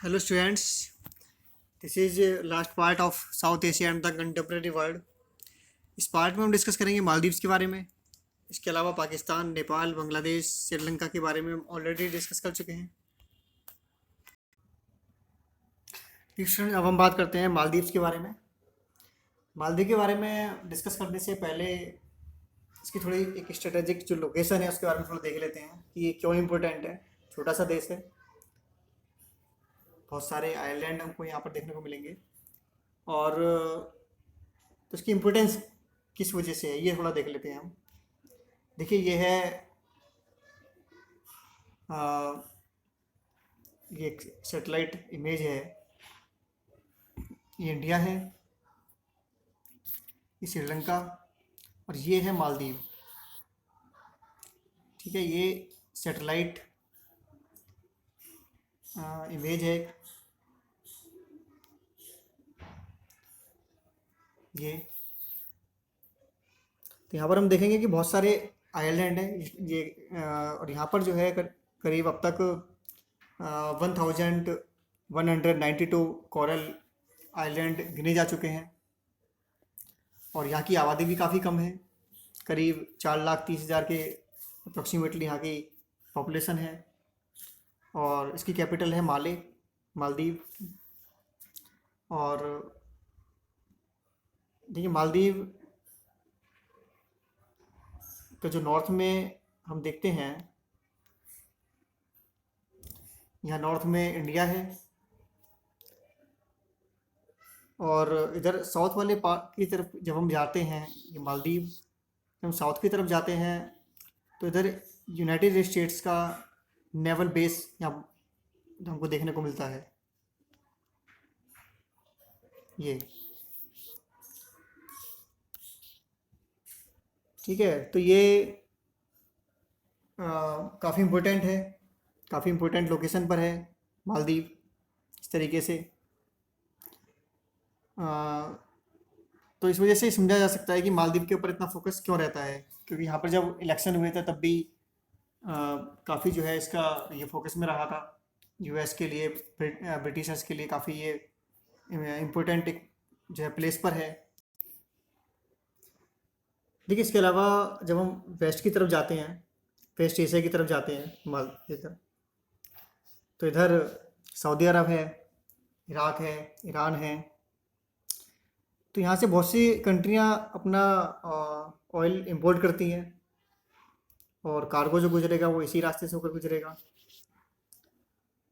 Hello students, this is last part of South Asia and the contemporary world. इस part में हम discuss करेंगे मालदीव्स के बारे में। इसके अलावा पाकिस्तान, नेपाल, बांग्लादेश, श्रीलंका के बारे में हम ऑलरेडी डिस्कस कर चुके हैं। ठीक स्टूडेंट, अब हम बात करते हैं मालदीव्स के बारे में। मालदीव के बारे में डिस्कस करने से पहले इसकी थोड़ी एक स्ट्रेटेजिक जो लोकेशन है उसके बारे में थोड़ा देख लेते हैं कि ये क्यों इम्पोर्टेंट है। छोटा सा देश है, बहुत सारे आइलैंड हमको यहाँ पर देखने को मिलेंगे और तो इसकी इम्पोर्टेंस किस वजह से है ये थोड़ा देख लेते हैं हम। देखिए ये है ये एक सैटेलाइट इमेज है। ये इंडिया है, ये श्रीलंका और ये है मालदीव। ठीक है, ये सैटेलाइट इमेज है ये। तो यहाँ पर हम देखेंगे कि बहुत सारे आइलैंड हैं ये और यहाँ पर जो है करीब अब तक 1192 कोरल आइलैंड गिने जा चुके हैं और यहाँ की आबादी भी काफ़ी कम है। करीब 4,30,000 के अप्रॉक्सीमेटली यहाँ की पॉपुलेशन है और इसकी कैपिटल है मालदीव। और देखिए मालदीव का जो नॉर्थ में हम देखते हैं, यहाँ नॉर्थ में इंडिया है और इधर साउथ वाले पार्ट की तरफ जब हम जाते हैं, ये मालदीव जब हम साउथ की तरफ जाते हैं तो इधर यूनाइटेड स्टेट्स का नेवल बेस यहाँ हमको देखने को मिलता है। ये ठीक है, तो ये काफ़ी इम्पोर्टेंट है, काफ़ी इम्पोर्टेंट लोकेशन पर है मालदीव। इस तरीके से तो इस वजह से समझा जा सकता है कि मालदीव के ऊपर इतना फोकस क्यों रहता है, क्योंकि यहाँ पर जब इलेक्शन हुए थे तब भी काफ़ी जो है इसका ये फोकस में रहा था। यूएस के लिए, ब्रिटिशर्स के लिए काफ़ी ये इम्पोर्टेंट एक जो है प्लेस पर है। देखिए इसके अलावा जब हम वेस्ट की तरफ जाते हैं, वेस्ट एशिया की तरफ जाते हैं माल इधर, तो इधर सऊदी अरब है, इराक है, ईरान है। तो यहाँ से बहुत सी कंट्रियाँ अपना ऑयल इंपोर्ट करती हैं और कार्गो जो गुजरेगा वो इसी रास्ते से होकर गुजरेगा।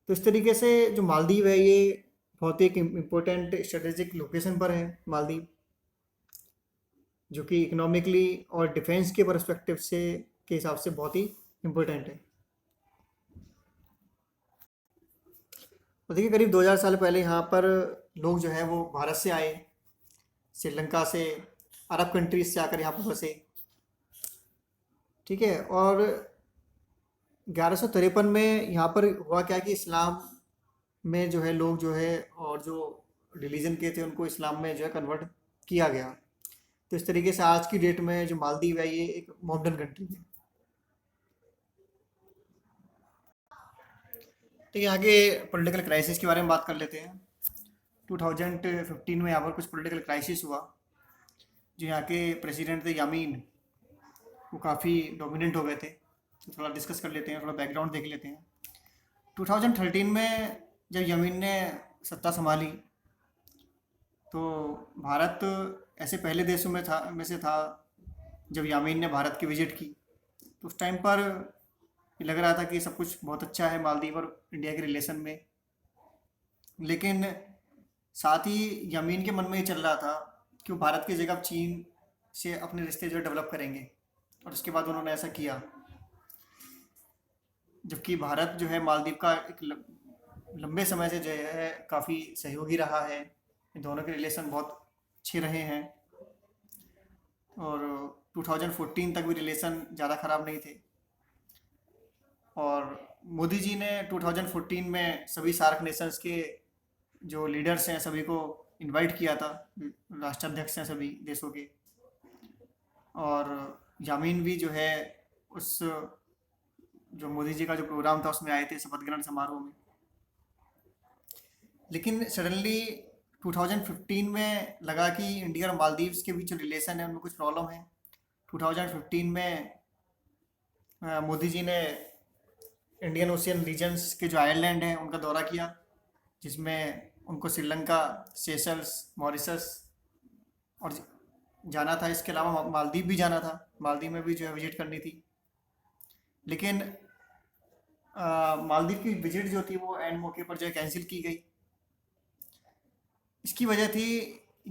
तो इस तरीके से जो मालदीव है ये बहुत ही एक इम्पोर्टेंट स्ट्रेटेजिक लोकेशन पर है मालदीव, जो कि इकोनॉमिकली और डिफेंस के पर्सपेक्टिव से के हिसाब से बहुत ही इम्पोर्टेंट है। और देखिए करीब 2000 साल पहले यहाँ पर लोग जो है वो भारत से आए, श्रीलंका से, अरब कंट्रीज से आकर यहाँ पर बसे। ठीक है, और 1153 में यहाँ पर हुआ क्या कि इस्लाम में जो है लोग जो है और जो रिलीजन के थे उनको इस्लाम में जो है कन्वर्ट किया गया। तो इस तरीके से आज की डेट में जो मालदीव है ये एक मॉडर्न कंट्री है। ठीक है, आगे पॉलिटिकल क्राइसिस के बारे में बात कर लेते हैं। 2015 में यहाँ पर कुछ पॉलिटिकल क्राइसिस हुआ। जो यहाँ के प्रेसिडेंट थे यामीन, वो काफ़ी डोमिनेंट हो गए थे। तो थोड़ा डिस्कस कर लेते हैं, थोड़ा बैकग्राउंड देख लेते हैं। 2013 में जब यमीन ने सत्ता संभाली तो भारत ऐसे पहले देशों में से था जब यामीन ने भारत की विजिट की। तो उस टाइम पर ये लग रहा था कि सब कुछ बहुत अच्छा है मालदीव और इंडिया के रिलेशन में, लेकिन साथ ही यमीन के मन में ये चल रहा था कि वो भारत की जगह अब चीन से अपने रिश्ते जो है डेवलप करेंगे और उसके बाद उन्होंने ऐसा किया। जबकि भारत जो है मालदीव का एक लंबे समय से जो है काफ़ी सहयोगी रहा है, इन दोनों के रिलेशन बहुत अच्छे रहे हैं और 2014 तक भी रिलेशन ज़्यादा ख़राब नहीं थे। और मोदी जी ने 2014 में सभी सार्क नेशंस के जो लीडर्स हैं सभी को इनवाइट किया था, राष्ट्राध्यक्ष हैं सभी देशों के, और यामीन भी जो है उस जो मोदी जी का जो प्रोग्राम था उसमें आए थे शपथ ग्रहण समारोह में। लेकिन सडनली 2015 में लगा कि इंडिया और मालदीव्स के बीच जो रिलेशन है उनमें कुछ प्रॉब्लम है। 2015 में मोदी जी ने इंडियन ओशियन रीजन्स के जो आइलैंड हैं उनका दौरा किया, जिसमें उनको श्रीलंका, सेशल्स, मॉरिशस और जाना था। इसके अलावा मालदीव भी जाना था, मालदीव में भी जो है विजिट करनी थी। लेकिन मालदीव की विजिट जो थी वो एंड मौके पर जो है कैंसिल की गई। इसकी वजह थी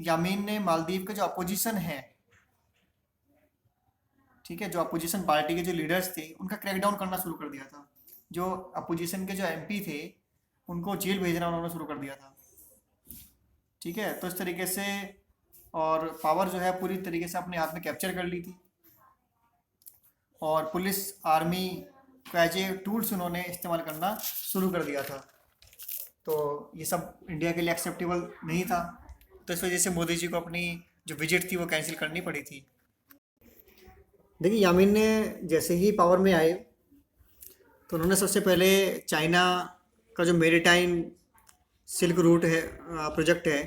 यामीन ने मालदीव के जो अपोजिशन है, ठीक है, जो अपोजिशन पार्टी के जो लीडर्स थे उनका क्रैकडाउन करना शुरू कर दिया था। जो अपोजिशन के जो एमपी थे उनको जेल भेजना उन्होंने शुरू कर दिया था, ठीक है। तो इस तरीके से और पावर जो है पूरी तरीके से अपने हाथ में कैप्चर कर ली थी, और पुलिस आर्मी को एज ए टूल्स उन्होंने इस्तेमाल करना शुरू कर दिया था। तो ये सब इंडिया के लिए एक्सेप्टेबल नहीं था, तो इस वजह से मोदी जी को अपनी जो विजिट थी वो कैंसिल करनी पड़ी थी। देखिए, यामीन ने जैसे ही पावर में आए तो उन्होंने सबसे पहले चाइना का जो मेरीटाइम सिल्क रूट है प्रोजेक्ट है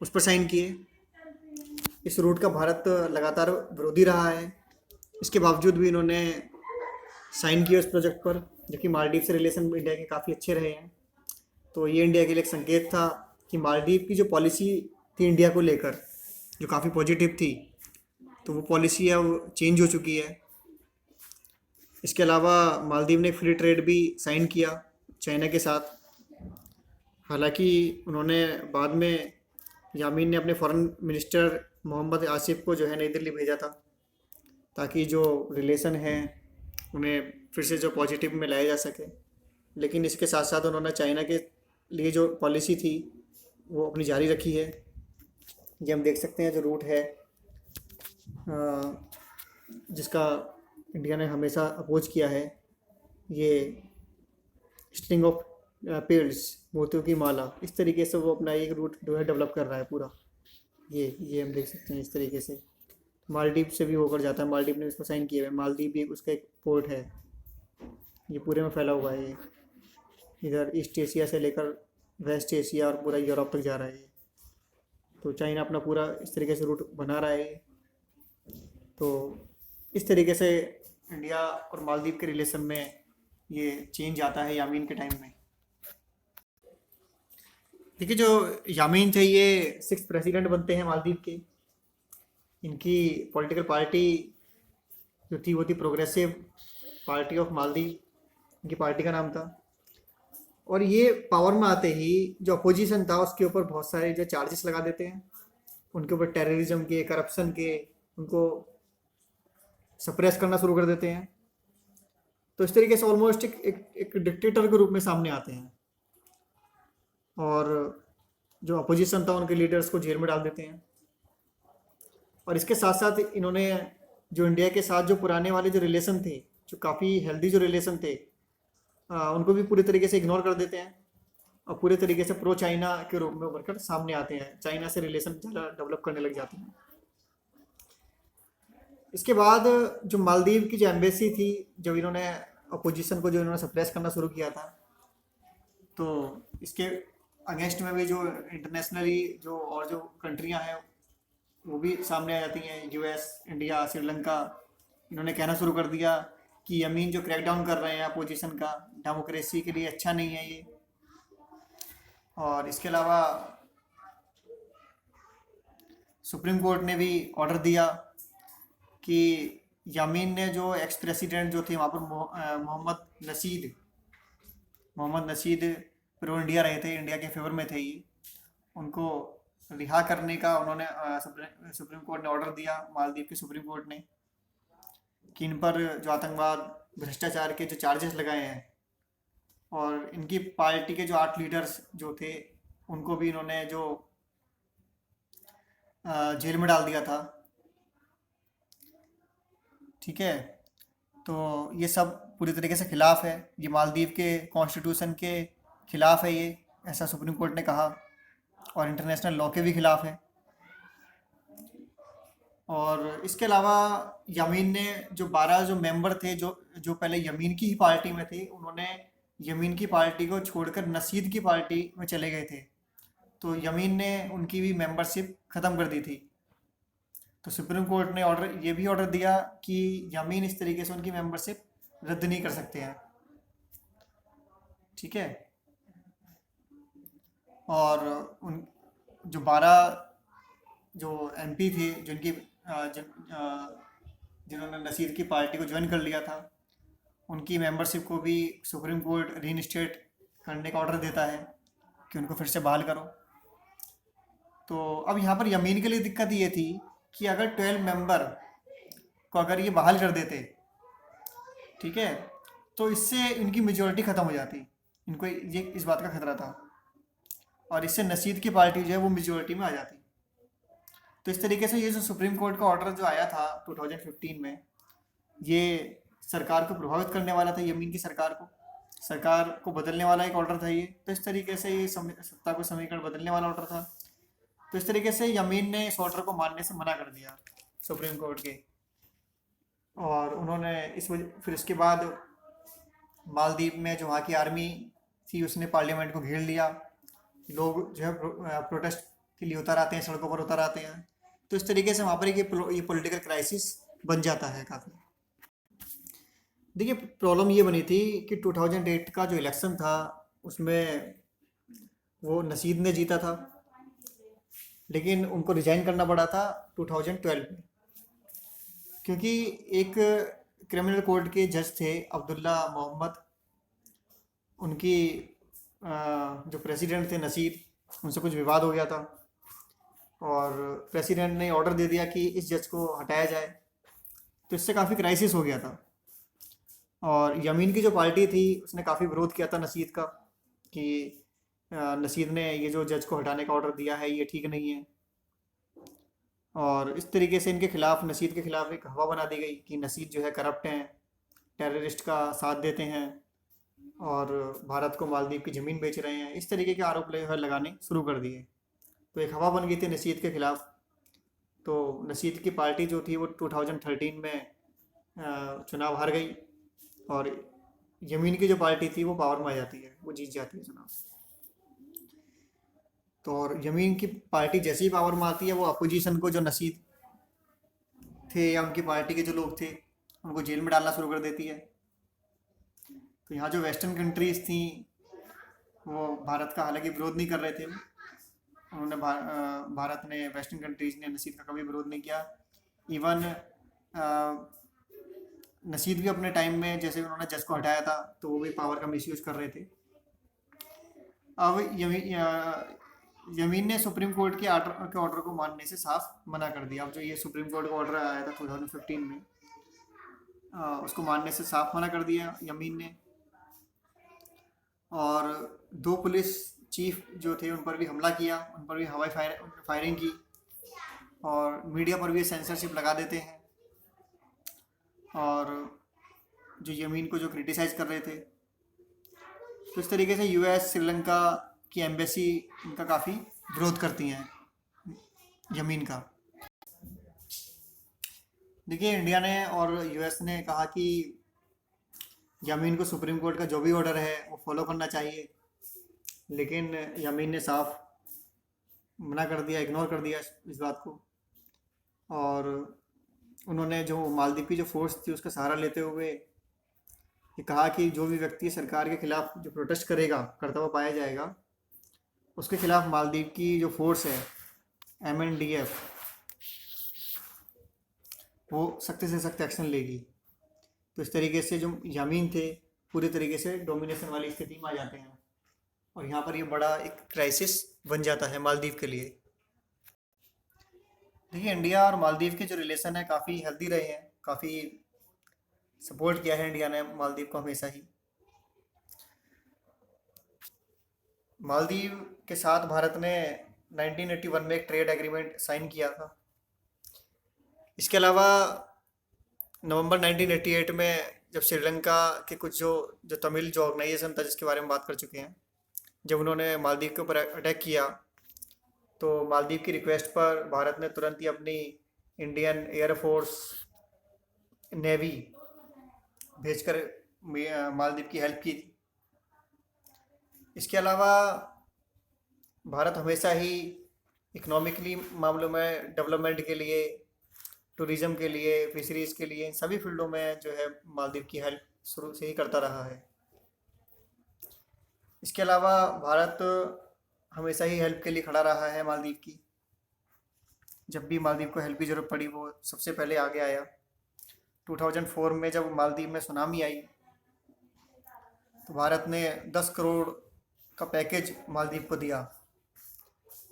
उस पर साइन किए। इस रूट का भारत लगातार विरोधी रहा है, इसके बावजूद भी इन्होंने साइन किया उस प्रोजेक्ट पर, जबकि मालदीव से रिलेशन इंडिया के काफ़ी अच्छे रहे हैं। तो ये इंडिया के लिए एक संकेत था कि मालदीव की जो पॉलिसी थी इंडिया को लेकर, जो काफ़ी पॉजिटिव थी, तो वो पॉलिसी है वो चेंज हो चुकी है। इसके अलावा मालदीव ने फ्री ट्रेड भी साइन किया चाइना के साथ। हालांकि उन्होंने बाद में, यामीन ने अपने फॉरेन मिनिस्टर मोहम्मद आसिफ को जो है नई दिल्ली भेजा था, ताकि जो रिलेशन है उन्हें फिर से जो पॉजिटिव में लाया जा सके। लेकिन इसके साथ साथ उन्होंने चाइना के लिए जो पॉलिसी थी वो अपनी जारी रखी है। ये हम देख सकते हैं जो रूट है जिसका इंडिया ने हमेशा अपोज किया है, ये स्ट्रिंग ऑफ पेल्स, मोतियों की माला, इस तरीके से वो अपना एक रूट जो है डेवलप कर रहा है पूरा। ये हम देख सकते हैं इस तरीके से। मालदीव से भी होकर जाता है, मालदीव ने इसको साइन किया है, मालदीव भी उसका एक पोर्ट है, ये पूरे में फैला हुआ है। ये इधर ईस्ट एशिया से लेकर वेस्ट एशिया और पूरा यूरोप तक जा रहा है। तो चाइना अपना पूरा इस तरीके से रूट बना रहा है। तो इस तरीके से इंडिया और मालदीव के रिलेशन में ये चेंज आता है यामीन के टाइम में। देखिए, जो यामीन थे ये 6th प्रेसिडेंट बनते हैं मालदीव के। इनकी पॉलिटिकल पार्टी जो थी वो थी प्रोग्रेसिव पार्टी ऑफ मालदीव, इनकी पार्टी का नाम था। और ये पावर में आते ही जो अपोजिशन था उसके ऊपर बहुत सारे जो चार्जेस लगा देते हैं, उनके ऊपर टेररिज्म के, करप्शन के, उनको सप्रेस करना शुरू कर देते हैं। तो इस तरीके से ऑलमोस्ट एक डिक्टेटर के रूप में सामने आते हैं, और जो अपोजिशन था उनके लीडर्स को जेल में डाल देते हैं। और इसके साथ साथ इन्होंने जो इंडिया के साथ जो पुराने वाले जो रिलेशन थे, जो काफ़ी हेल्दी जो रिलेशन थे, उनको भी पूरी तरीके से इग्नोर कर देते हैं, और पूरे तरीके से प्रो चाइना के रूप में उभर कर सामने आते हैं, चाइना से रिलेशन ज़्यादा डेवलप करने लग जाते हैं। इसके बाद जो मालदीव की जो एम्बेसी थी, जब इन्होंने अपोजिशन को जो इन्होंने सप्रेस करना शुरू किया था, तो इसके अगेंस्ट में भी जो इंटरनेशनली जो और जो कंट्रियां हैं वो भी सामने आ जाती हैं, यूएस, इंडिया, श्रीलंका। इन्होंने कहना शुरू कर दिया कि यमीन जो क्रैकडाउन कर रहे हैं अपोजिशन का, डेमोक्रेसी के लिए अच्छा नहीं है ये। और इसके अलावा सुप्रीम कोर्ट ने भी ऑर्डर दिया कि यमीन ने जो एक्स प्रेसिडेंट जो थे वहाँ पर मोहम्मद नशीद प्रो इंडिया रहे थे, इंडिया के फेवर में थे ये, उनको रिहा करने का उन्होंने सुप्रीम कोर्ट ने ऑर्डर दिया, मालदीव के सुप्रीम कोर्ट ने, कि इन पर जो आतंकवाद, भ्रष्टाचार के जो चार्जेस लगाए हैं, और इनकी पार्टी के जो 8 लीडर्स जो थे उनको भी इन्होंने जो जेल में डाल दिया था, ठीक है। तो ये सब पूरी तरीके से खिलाफ है, ये मालदीव के कॉन्स्टिट्यूशन के खिलाफ है ये, ऐसा सुप्रीम कोर्ट ने कहा, और इंटरनेशनल लॉ के भी खिलाफ है। और इसके अलावा यमीन ने जो 12 जो मेंबर थे जो जो पहले यमीन की ही पार्टी में थे, उन्होंने यमीन की पार्टी को छोड़कर नसीद की पार्टी में चले गए थे। तो यमीन ने उनकी भी मेंबरशिप ख़त्म कर दी थी। तो सुप्रीम कोर्ट ने ये भी ऑर्डर दिया कि यमीन इस तरीके से उनकी मेंबरशिप रद्द नहीं कर सकते हैं। ठीक है। और उन जो 12 जो एमपी थे जिन्होंने नसीर की पार्टी को ज्वाइन कर लिया था, उनकी मेंबरशिप को भी सुप्रीम कोर्ट रीइंस्टेट करने का ऑर्डर देता है कि उनको फिर से बहाल करो। तो अब यहाँ पर यमीन के लिए दिक्कत ये थी कि अगर 12 मेंबर को अगर ये बहाल कर देते, ठीक है, तो इससे इनकी मेजोरिटी ख़त्म हो जाती। इनको ये इस बात का खतरा था, और इससे नसीद की पार्टी जो है वो मेजोरिटी में आ जाती। तो इस तरीके से ये जो सुप्रीम कोर्ट का ऑर्डर जो आया था 2015 में, ये सरकार को प्रभावित करने वाला था, यमीन की सरकार को बदलने वाला एक ऑर्डर था ये। तो इस तरीके से ये सत्ता को समीकरण बदलने वाला ऑर्डर था। तो इस तरीके से यमीन ने इस ऑर्डर को मानने से मना कर दिया सुप्रीम कोर्ट के। और उन्होंने फिर इसके बाद मालदीव में जो वहाँ की आर्मी थी उसने पार्लियामेंट को घेर लिया। लोग जो है प्रोटेस्ट के लिए उतर आते हैं, सड़कों पर उतर आते हैं। तो इस तरीके से वहाँ पर ये पॉलिटिकल क्राइसिस बन जाता है काफ़ी। देखिए, प्रॉब्लम ये बनी थी कि 2008 का जो इलेक्शन था उसमें वो नसीद ने जीता था, लेकिन उनको रिजाइन करना पड़ा था 2012 में, क्योंकि एक क्रिमिनल कोर्ट के जज थे अब्दुल्ला मोहम्मद, उनकी जो प्रेसिडेंट थे नसीर, उनसे कुछ विवाद हो गया था और प्रेसिडेंट ने ऑर्डर दे दिया कि इस जज को हटाया जाए। तो इससे काफ़ी क्राइसिस हो गया था। और यमीन की जो पार्टी थी उसने काफ़ी विरोध किया था नसीद का कि नसीद ने ये जो जज को हटाने का ऑर्डर दिया है ये ठीक नहीं है। और इस तरीके से इनके खिलाफ, नसीद के खिलाफ एक हवा बना दी गई कि नसीद जो है करप्ट हैं, टेररिस्ट का साथ देते हैं और भारत को मालदीव की ज़मीन बेच रहे हैं। इस तरीके के आरोप लगाने शुरू कर दिए। तो एक हवा बन गई थी नसीद के खिलाफ। तो नसीद की पार्टी जो थी वो 2013 में चुनाव हार गई, और यमीन की जो पार्टी थी वो पावर में आ जाती है, वो जीत जाती है चुनाव। तो और यमीन की पार्टी जैसे ही पावर में आती है वो अपोजिशन को, जो नसीद थे या उनकी पार्टी के जो लोग थे, उनको जेल में डालना शुरू कर देती है। तो यहाँ जो वेस्टर्न कंट्रीज़ थी वो भारत का हालांकि विरोध नहीं कर रहे थे। भारत ने, वेस्टर्न कंट्रीज़ ने नसीद का कभी विरोध नहीं किया। इवन नसीद भी अपने टाइम में, जैसे उन्होंने जज को हटाया था, तो वो भी पावर का मिसयूज कर रहे थे। अब यमीन ने सुप्रीम कोर्ट के ऑर्डर को मानने से साफ मना कर दिया। अब जो ये सुप्रीम कोर्ट का ऑर्डर आया था 2015 में, उसको मानने से साफ मना कर दिया यमीन ने। और 2 पुलिस चीफ जो थे उन पर भी हमला किया, उन पर भी हवाई फायरिंग की, और मीडिया पर भी सेंसरशिप लगा देते हैं। और जो यमीन को जो क्रिटिसाइज़ कर रहे थे, तो इस तरीके से यूएस, श्रीलंका की एम्बेसी इनका काफ़ी विरोध करती हैं यमीन का। देखिए, इंडिया ने और यूएस ने कहा कि यमीन को सुप्रीम कोर्ट का जो भी ऑर्डर है वो फॉलो करना चाहिए, लेकिन यमीन ने साफ मना कर दिया, इग्नोर कर दिया इस बात को। और उन्होंने जो मालदीव की जो फोर्स थी उसका सहारा लेते हुए ये कहा कि जो भी व्यक्ति सरकार के खिलाफ जो प्रोटेस्ट करता हुआ पाया जाएगा, उसके खिलाफ मालदीव की जो फोर्स है MNDF, वो सख्त से सख्त एक्शन लेगी। तो इस तरीके से जो यमीन थे पूरी तरीके से डोमिनेशन वाली स्थिति में आ जाते हैं, और यहाँ पर ये बड़ा एक क्राइसिस बन जाता है मालदीव के लिए। देखिए, इंडिया और मालदीव के जो रिलेशन है काफ़ी हेल्दी रहे हैं, काफ़ी सपोर्ट किया है इंडिया ने मालदीव को हमेशा ही। मालदीव के साथ भारत ने 1981 में एक ट्रेड एग्रीमेंट साइन किया था। इसके अलावा नवंबर 1988 में जब श्रीलंका के कुछ जो तमिल जो ऑर्गेनाइजेशन था, जिसके बारे में बात कर चुके हैं, जब उन्होंने मालदीव के ऊपर अटैक किया, तो मालदीव की रिक्वेस्ट पर भारत ने तुरंत ही अपनी इंडियन एयरफोर्स, नेवी भेजकर मालदीव की हेल्प की थी। इसके अलावा भारत हमेशा ही इकोनॉमिकली मामलों में डेवलपमेंट के लिए, टूरिज़्म के लिए, फिशरीज़ के लिए, इन सभी फील्डों में जो है मालदीव की हेल्प शुरू से ही करता रहा है। इसके अलावा भारत हमेशा ही हेल्प के लिए खड़ा रहा है मालदीव की। जब भी मालदीव को हेल्प की ज़रूरत पड़ी वो सबसे पहले आगे आया। 2004 में जब मालदीव में सुनामी आई तो भारत ने 10 करोड़ का पैकेज मालदीव को दिया।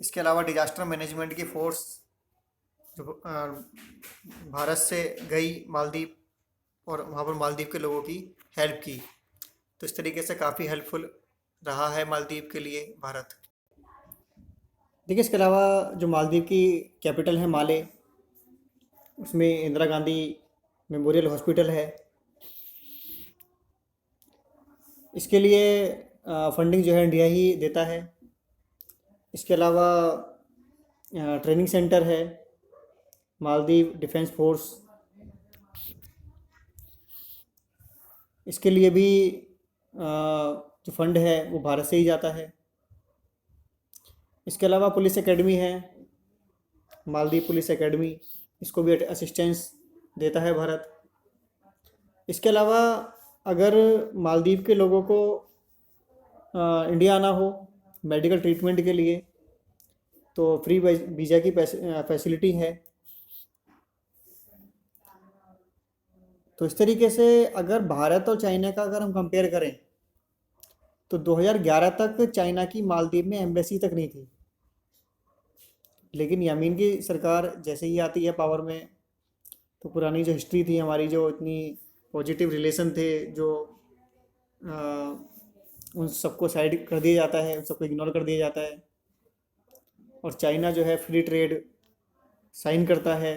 इसके अलावा डिजास्टर मैनेजमेंट की फोर्स जो भारत से गई मालदीव और वहाँ पर मालदीव के लोगों की हेल्प की। तो इस तरीके से काफ़ी हेल्पफुल रहा है मालदीव के लिए भारत। देखिए, इसके अलावा जो मालदीव की कैपिटल है माले, उसमें इंदिरा गांधी मेमोरियल हॉस्पिटल है। इसके लिए फंडिंग जो है इंडिया ही देता है। इसके अलावा ट्रेनिंग सेंटर है, मालदीव डिफेंस फोर्स, इसके लिए भी जो फंड है वो भारत से ही जाता है। इसके अलावा पुलिस एकेडमी है, मालदीव पुलिस एकेडमी, इसको भी असिस्टेंस देता है भारत। इसके अलावा अगर मालदीव के लोगों को इंडिया आना हो मेडिकल ट्रीटमेंट के लिए तो फ्री वीज़ा की फैसिलिटी है। तो इस तरीके से अगर भारत और चाइना का अगर हम कंपेयर करें तो 2011 तक चाइना की मालदीव में एम्बेसी तक नहीं थी। लेकिन यामीन की सरकार जैसे ही आती है पावर में तो पुरानी जो हिस्ट्री थी हमारी, जो इतनी पॉजिटिव रिलेशन थे, जो उन सबको साइड कर दिया जाता है, उन सबको इग्नोर कर दिया जाता है और चाइना जो है फ्री ट्रेड साइन करता है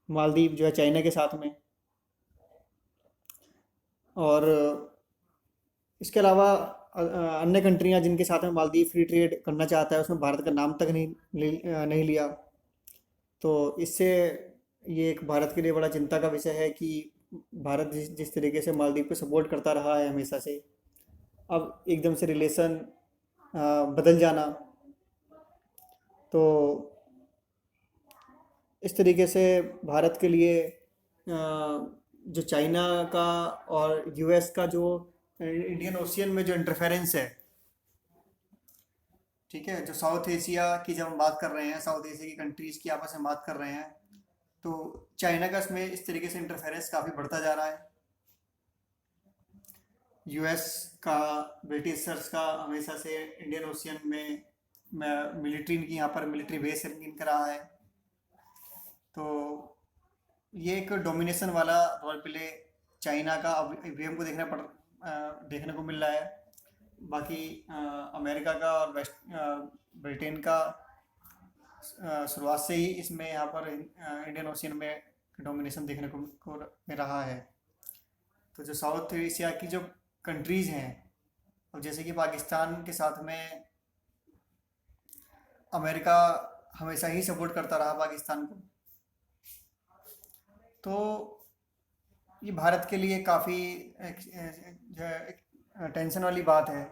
मालदीव जो है चाइना के साथ में। और इसके अलावा अन्य कंट्रियां जिनके साथ में मालदीव फ्री ट्रेड करना चाहता है उसमें भारत का नाम तक नहीं लिया। तो इससे ये एक भारत के लिए बड़ा चिंता का विषय है कि भारत जिस तरीके से मालदीव को सपोर्ट करता रहा है हमेशा से, अब एकदम से रिलेशन बदल जाना, तो इस तरीके से भारत के लिए जो चाइना का और यूएस का जो इंडियन ओशियन में जो इंटरफेरेंस है, ठीक है, जो साउथ एशिया की जब हम बात कर रहे हैं, साउथ एशिया की कंट्रीज़ की आपस में बात कर रहे हैं, तो चाइना का इसमें इस तरीके से इंटरफेरेंस काफ़ी बढ़ता जा रहा है। यूएस का, ब्रिटिशर्स का हमेशा से इंडियन ओशियन में मिलिट्री इनकी यहाँ पर मिलिट्री बेस इनका रहा है। तो ये एक डोमिनेशन वाला रोल प्ले चाइना का अभी हमको देखने को मिल रहा है। बाकी अमेरिका का और ब्रिटेन का शुरुआत से ही इसमें यहाँ पर इंडियन ओशियन में डोमिनेशन देखने को मिल रहा है। तो जो साउथ एशिया की जो कंट्रीज़ हैं, अब जैसे कि पाकिस्तान के साथ में अमेरिका हमेशा ही सपोर्ट करता रहा पाकिस्तान को, तो ये भारत के लिए काफ़ी टेंशन वाली बात है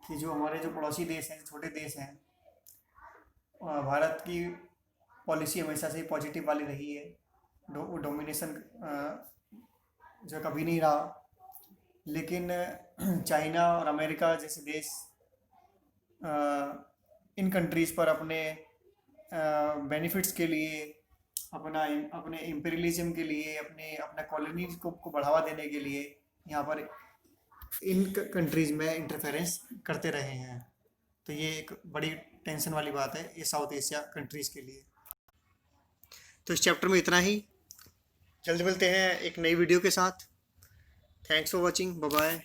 कि जो हमारे जो पड़ोसी देश हैं, छोटे देश हैं, भारत की पॉलिसी हमेशा से पॉजिटिव वाली रही है। डोमिनेशन जो कभी नहीं रहा। लेकिन चाइना और अमेरिका जैसे देश इन कंट्रीज़ पर अपने बेनिफिट्स के लिए, अपने इम्पीरियलिज्म के लिए, अपने कॉलोनीज को बढ़ावा देने के लिए यहाँ पर इन कंट्रीज़ में इंटरफेरेंस करते रहे हैं। तो ये एक बड़ी टेंशन वाली बात है ये साउथ एशिया कंट्रीज़ के लिए। तो इस चैप्टर में इतना ही। जल्द मिलते हैं एक नई वीडियो के साथ। Thanks for watching, bye bye.